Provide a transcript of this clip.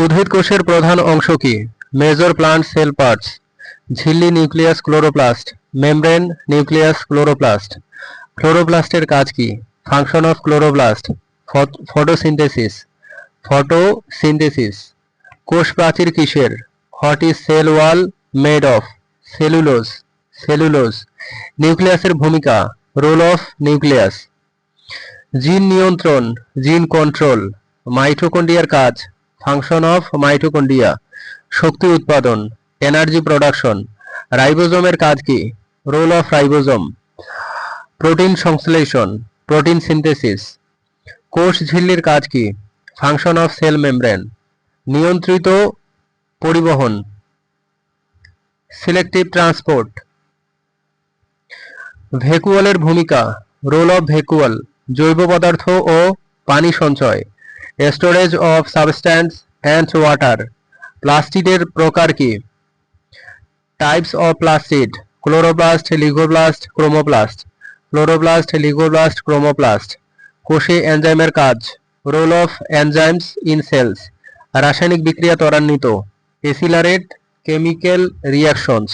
উদ্ভিদ কোষের প্রধান অংশ কি? মেজর প্লান্ট সেল পার্টস, ঝিল্লি, nucleus, chloroplast, membrane, nucleus, chloroplast. ক্লোরোপ্লাস্টের কাজ কি? Function of chloroplast, photosynthesis. Photosynthesis. কোষ প্রাচীর কিসের? What is cell wall made of? Cellulose. Cellulose. নিউক্লিয়াসের ভূমিকা, রোল অফ নিউক্লিয়াস। জিন নিয়ন্ত্রণ, জিন কন্ট্রোল। মাইটোকন্ড্রিয়ার কাজ, ফাংশন অফ মাইটোকন্ড্রিয়া। শক্তি উৎপাদন, এনার্জি প্রোডাকশন। রাইবোজোমের কাজ কি? Role of ribosome. প্রোটিন সংশ্লেষণ, প্রোটিন সিনথেসিস। কোষ ঝিল্লির কাজ কি? Function of cell membrane. নিয়ন্ত্রিত পরিবহন, সিলেক্টিভ ট্রান্সপোর্ট। ভ্যাকুয়ালের ভূমিকা, রোল অফ ভ্যাকুয়াল। জৈব পদার্থ ও পানি সঞ্চয়, storage of substance and water. প্লাস্টিডের প্রকার কি? Types of plastid, chloroplast, leucoplast, chromoplast. Chloroplast, leucoplast, chromoplast. কোষে এনজাইমের কাজ, role of enzymes in cells. রাসায়নিক বিক্রিয়া ত্বরান্বিত, এসিলারেট কেমিক্যাল রিঅ্যাকশনস।